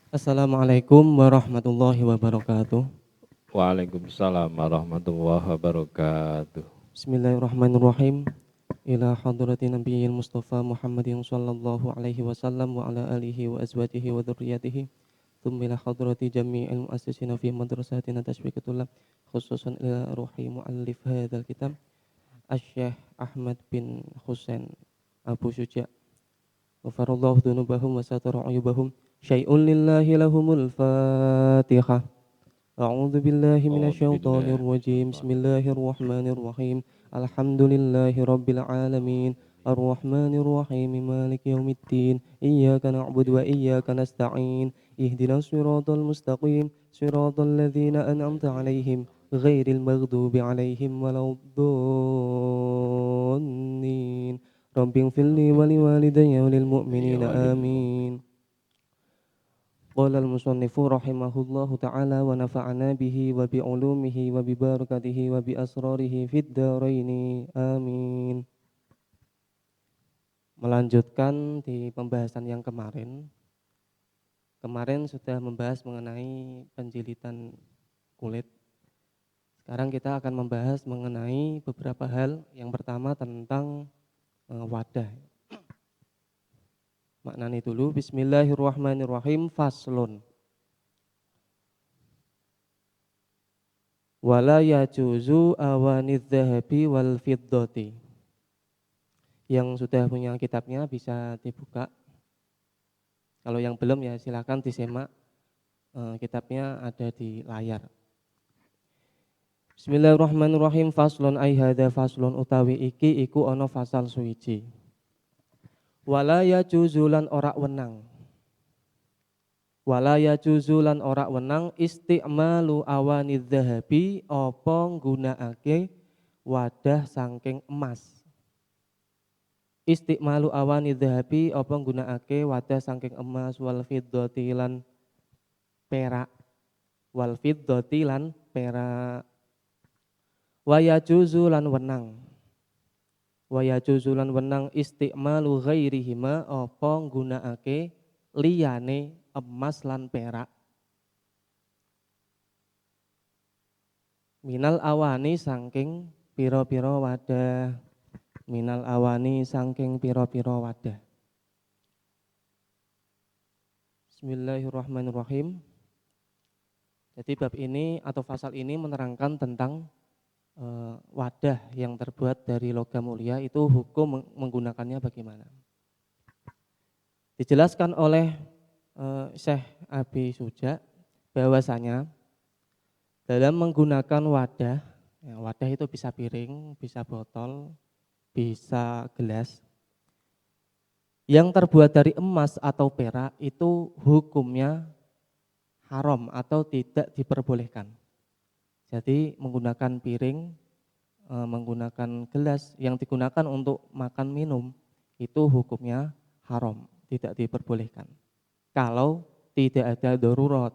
Assalamualaikum warahmatullahi wabarakatuh. Waalaikumsalam warahmatullahi wabarakatuh. Bismillahirrahmanirrahim. Ila hadratin nabiyil Mustafa Muhammadin sallallahu alaihi wasallam wa ala alihi wa azwajihi wa dzurriyyatihi. Tsumma ila hadrati jami'il muassisina fi madrasatina tasbiqatullah khususan ila ruhi muallif hadzal kitab Asy-Syaikh Ahmad bin Husain Abu Syuja. Ghafarallahu dzunubahum wa satara uyubahum. Syai'un lillahi lahumul Fatihah. أعوذ بالله من A'udzu الشيطان billahi الرجيم بسم minasyaitonir الله rajim. الرحمن الرحيم الحمد لله رب العالمين الرحمن الرحيم مالك يوم الدين إياك نعبد وإياك نستعين اهدنا الصراط المستقيم صراط الذين أنعمت عليهم غير المغضوب عليهم ولا الضالين رب اغفر لي ولوالدي Ya وللمؤمنين walil آمين. mu'min. قال المصنف رحمه الله تعالى ونفعنا به وبعلومه وببركته وبأسراره في الدارين آمين. Melanjutkan di pembahasan yang kemarin. Kemarin sudah membahas mengenai penjilitan kulit. Sekarang kita akan membahas mengenai beberapa hal. Yang pertama tentang wadah. Maknanya dulu Bismillahirrahmanirrahim faslun. Wala yajuzu awanidz dzahabi wal fiddati. Yang sudah punya kitabnya bisa dibuka. Kalau yang belum ya silakan disimak. Kitabnya ada di layar. Bismillahirrahmanirrahim. Faslun ai hadza faslun utawi iki iku ana fasal suwiji. Wala yajuzu lan ora wenang. Wala yajuzu lan ora wenang isti'malu awanidz dzahabi apa nggunakake wadah saking emas. Istiqmalu awani dzahabi apa nggunakake wadah saking emas wal fiddati lan perak wa yajuzu lan wenang istiqmalu ghairihima apa nggunakake liyane emas lan perak minal awani saking pira-pira wadah minal awani saking pira-pira wadah. Bismillahirrahmanirrahim. Jadi bab ini atau fasal ini menerangkan tentang wadah yang terbuat dari logam mulia itu hukum menggunakannya bagaimana. Dijelaskan oleh Syekh Abi Syuja bahwasanya dalam menggunakan wadah, ya, wadah itu bisa piring, bisa botol, bisa gelas. Yang terbuat dari emas atau perak itu hukumnya haram atau tidak diperbolehkan. Jadi menggunakan piring, menggunakan gelas yang digunakan untuk makan minum itu hukumnya haram, tidak diperbolehkan. Kalau tidak ada darurat.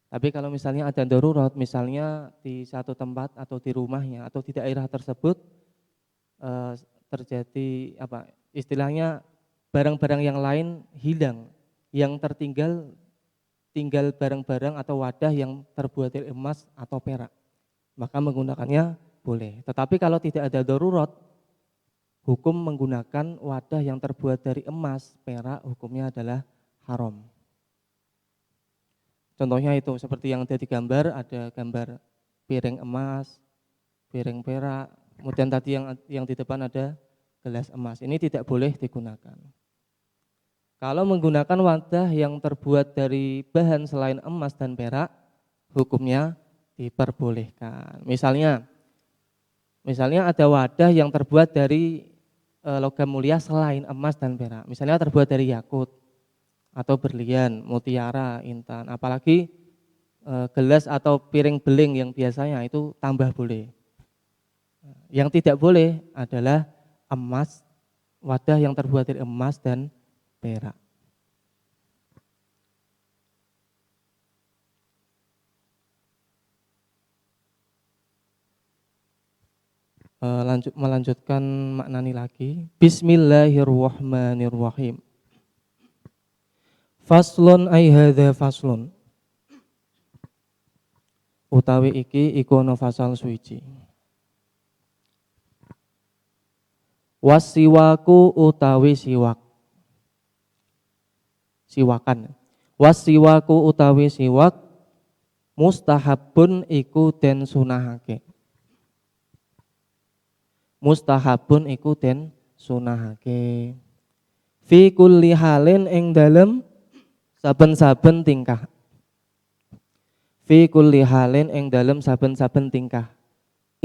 Tapi kalau misalnya ada darurat, misalnya di satu tempat atau di rumahnya atau di daerah tersebut terjadi istilahnya barang-barang yang lain hilang, yang tinggal barang-barang atau wadah yang terbuat dari emas atau perak, maka menggunakannya boleh. Tetapi kalau tidak ada darurat, hukum menggunakan wadah yang terbuat dari emas, perak, hukumnya adalah haram. Contohnya itu seperti yang ada di gambar, ada gambar piring emas, piring perak, kemudian tadi yang di depan ada gelas emas. Ini tidak boleh digunakan. Kalau menggunakan wadah yang terbuat dari bahan selain emas dan perak, hukumnya diperbolehkan. Misalnya ada wadah yang terbuat dari logam mulia selain emas dan perak. Misalnya terbuat dari yakut atau berlian, mutiara, intan. Apalagi gelas atau piring beling yang biasanya itu tambah boleh. Yang tidak boleh adalah emas, wadah yang terbuat dari emas dan perak. Melanjutkan maknani lagi. Bismillahirrahmanirrahim. Faslun ai hadza faslun. Utawi iki iku ana fasal suwiji. Wasiwaku utawi siwak. Siwakan. Wasiwaku utawi siwak mustahabun iku den sunahake. Mustahabun iku den sunahake. Fi kulli halin ing dalem saben-saben tingkah. Fi kulli halin ing dalem saben-saben tingkah.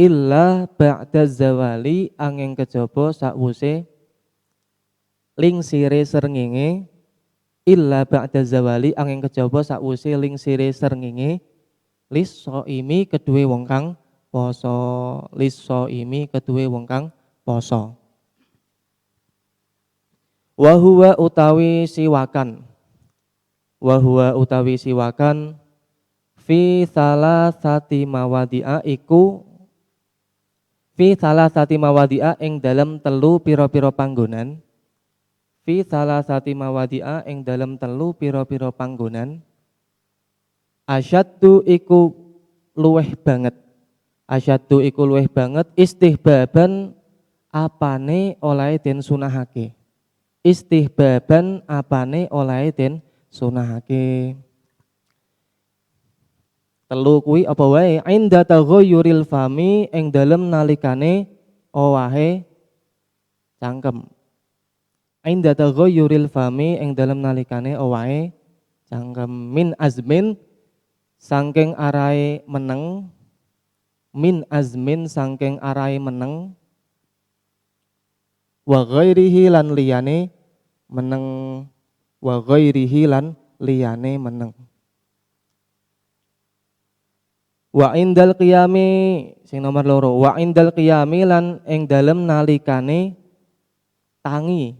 Illa ba'da zawali angin kejaba sakwuse lingsire srengenge. Illa ba'da zawali angin kejaba sakwuse lingsire srengenge lis-shaimi kedue wong kang poso. Lis-shaimi kedue wong kang poso. Wa huwa utawi siwakan. Wa huwa utawi siwakan fi salasati mawadi'a iku fi salasati mawadi'a ing dalem telu pira-pira panggonan. Fi salasati mawadi'a ing dalem telu pira-pira panggonan. Asyaddu iku luweh banget. Asyaddu iku luweh banget istihbaban apane olahe den sunahake. Istihbaban apane olahe den sunahake. Telu kuwi apa wae? Inda taghayyuril fami ing dalem nalikane owahe cangkem. Inda taghayyuril fami ing dalem nalikane owahe cangkem. Min azmin saking arahe meneng. Min azmin saking arahe meneng. Wa ghairihi lan liyane meneng. Wa ghairihi lan liyane meneng. Wa indal qiyami sing nomor loro. Wa indal qiyami lan ing dalem nalikane tangi.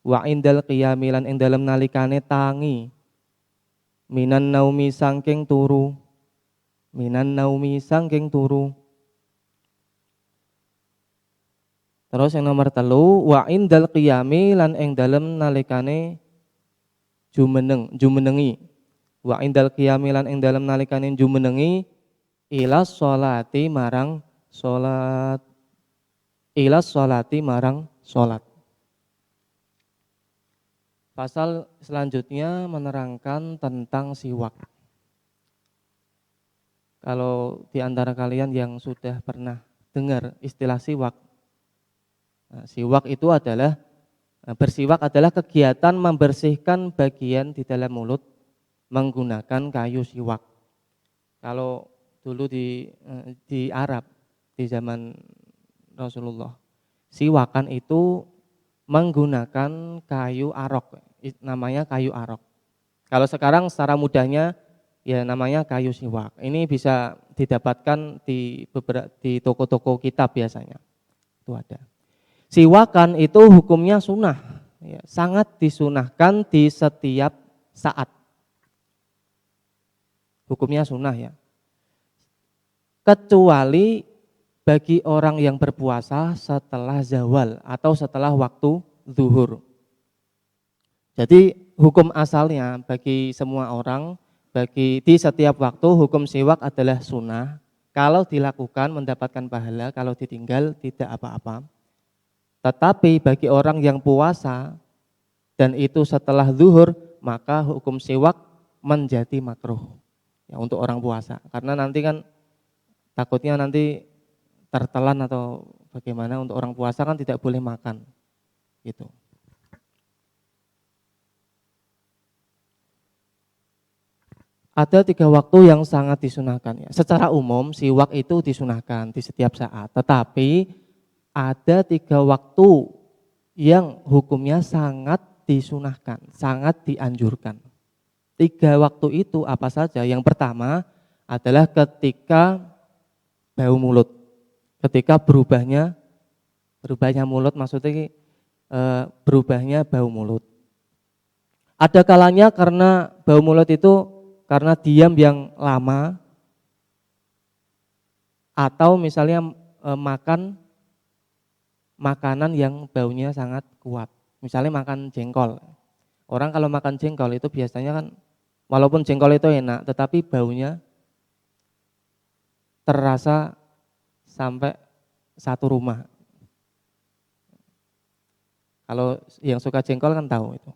Wa indal qiyami lan ing dalem nalikane tangi. Minan naumi saking turu. Minan naumi saking turu. Terus yang nomor telu, wa indal qiyami lan ing dalem nalikane jumenengi. Wa indal qiyami lan ing dalem nalikane jumenengi ila sholati marang sholat. Ila sholati marang sholat. Pasal selanjutnya menerangkan tentang siwak. Kalau di antara kalian yang sudah pernah dengar istilah siwak, siwak itu adalah bersiwak adalah kegiatan membersihkan bagian di dalam mulut menggunakan kayu siwak. Kalau dulu di Arab di zaman Rasulullah, siwakan itu menggunakan kayu arok, namanya kayu arok. Kalau sekarang secara mudahnya ya namanya kayu siwak. Ini bisa didapatkan di toko-toko kitab biasanya. Itu ada. Siwakan itu hukumnya sunnah, ya, sangat disunahkan di setiap saat. Hukumnya sunnah ya. Kecuali bagi orang yang berpuasa setelah zawal atau setelah waktu zuhur. Jadi hukum asalnya bagi semua orang, di setiap waktu hukum siwak adalah sunnah. Kalau dilakukan mendapatkan pahala, kalau ditinggal tidak apa-apa. Tetapi bagi orang yang puasa dan itu setelah zuhur, maka hukum siwak menjadi makruh ya, untuk orang puasa. Karena nanti kan takutnya nanti tertelan atau bagaimana, untuk orang puasa kan tidak boleh makan gitu. Ada 3 waktu yang sangat disunahkan ya. Secara umum siwak itu disunahkan di setiap saat, tetapi ada 3 waktu yang hukumnya sangat disunahkan, sangat dianjurkan. 3 waktu itu apa saja? Yang pertama adalah ketika bau mulut. Ketika berubahnya mulut, maksudnya berubahnya bau mulut. Ada kalanya karena bau mulut itu karena diam yang lama, atau misalnya makan makanan yang baunya sangat kuat. Misalnya makan jengkol Orang kalau makan jengkol itu biasanya kan, walaupun jengkol itu enak, tetapi baunya terasa sampai satu rumah. Kalau yang suka jengkol kan tahu itu.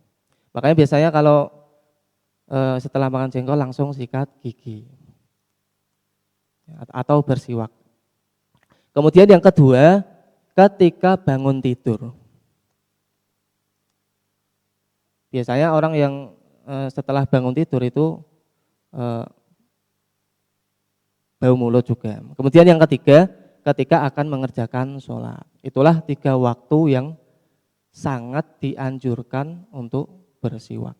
Makanya biasanya kalau setelah makan jengkol langsung sikat gigi atau bersiwak. Kemudian yang kedua, ketika bangun tidur. Biasanya orang yang setelah bangun tidur itu bau mulut juga. Kemudian yang ketiga, ketika akan mengerjakan sholat. Itulah 3 waktu yang sangat dianjurkan untuk bersiwak.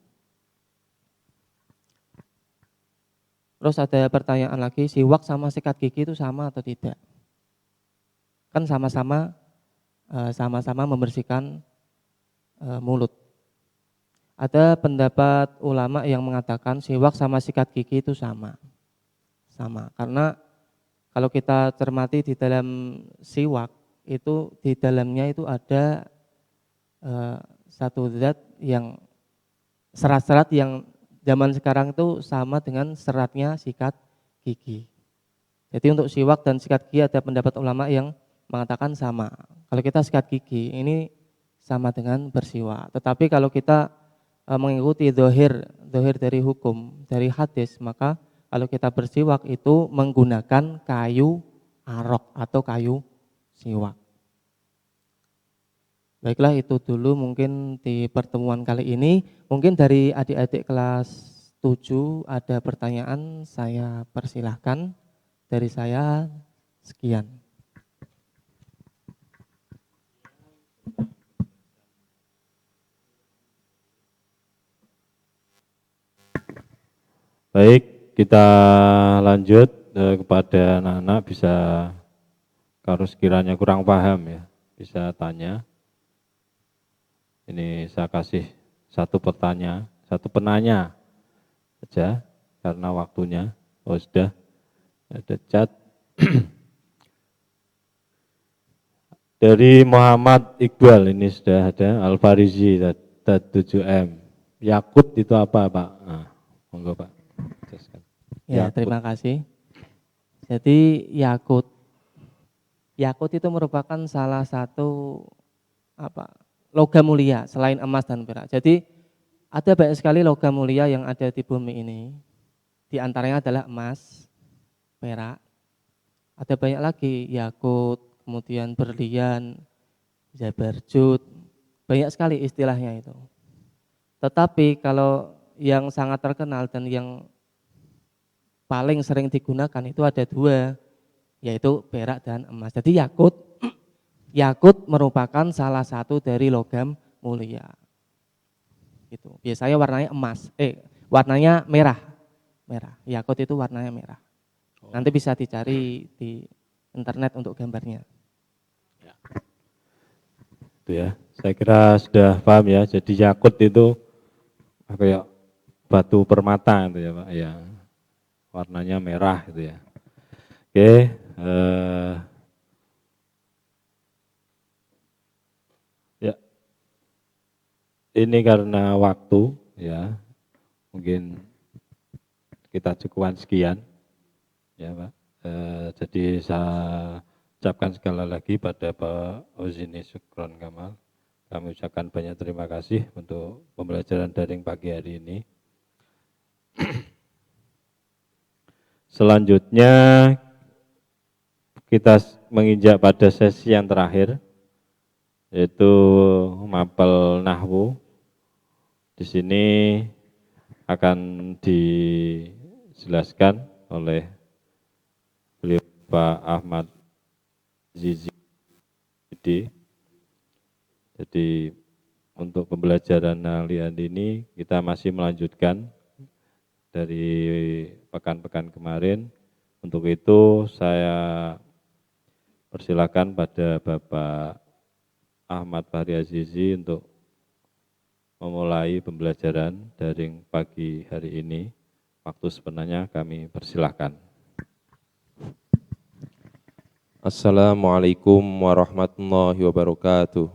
Terus ada pertanyaan lagi, siwak sama sikat gigi itu sama atau tidak? Kan sama-sama membersihkan mulut. Ada pendapat ulama yang mengatakan siwak sama sikat gigi itu sama. Karena kalau kita cermati di dalam siwak itu di dalamnya itu ada satu zat yang serat-serat yang zaman sekarang itu sama dengan seratnya sikat gigi. Jadi untuk siwak dan sikat gigi ada pendapat ulama yang mengatakan sama. Kalau kita sikat gigi ini sama dengan bersiwak. Tetapi kalau kita mengikuti dohir dari hukum, dari hadis, maka kalau kita bersiwak itu menggunakan kayu arok atau kayu siwak. Baiklah, itu dulu mungkin di pertemuan kali ini. Mungkin dari adik-adik kelas 7 ada pertanyaan, saya persilahkan. Dari saya sekian. Baik, kita lanjut kepada anak-anak, bisa kalau sekiranya kurang paham ya, bisa tanya. Ini saya kasih satu penanya saja karena waktunya. Oh sudah, ada chat. Dari Muhammad Iqbal, ini sudah ada, Al-Farizi, 7M. Yakut itu apa Pak? Nah, monggo Pak. Ya, terima kasih. Jadi yakut itu merupakan salah satu logam mulia selain emas dan perak. Jadi ada banyak sekali logam mulia yang ada di bumi ini. Di antaranya adalah emas, perak. Ada banyak lagi, yakut, kemudian berlian, zabarjud, banyak sekali istilahnya itu. Tetapi kalau yang sangat terkenal dan yang paling sering digunakan itu ada 2, yaitu perak dan emas. Jadi yakut merupakan salah satu dari logam mulia. Gitu. Biasanya warnanya warnanya merah. Yakut itu warnanya merah. Nanti bisa dicari di internet untuk gambarnya. Ya. Itu ya. Saya kira sudah paham ya. Jadi yakut itu kayak batu permata itu ya Pak. Ya. Warnanya merah gitu ya. Oke, ya. Ini karena waktu ya. Mungkin kita cukupkan sekian. Ya Pak. Jadi saya ucapkan sekali lagi pada Pak Uzini Syukron Kamal. Kami ucapkan banyak terima kasih untuk pembelajaran daring pagi hari ini. Selanjutnya kita menginjak pada sesi yang terakhir, yaitu mapel nahwu. Di sini akan dijelaskan oleh beliau Pak Ahmad Zizi. Jadi untuk pembelajaran harian ini kita masih melanjutkan dari pekan-pekan kemarin. Untuk itu saya persilakan pada Bapak Ahmad Fahri Azizi untuk memulai pembelajaran daring pagi hari ini. Waktu sebenarnya kami persilakan. Assalamualaikum warahmatullahi wabarakatuh.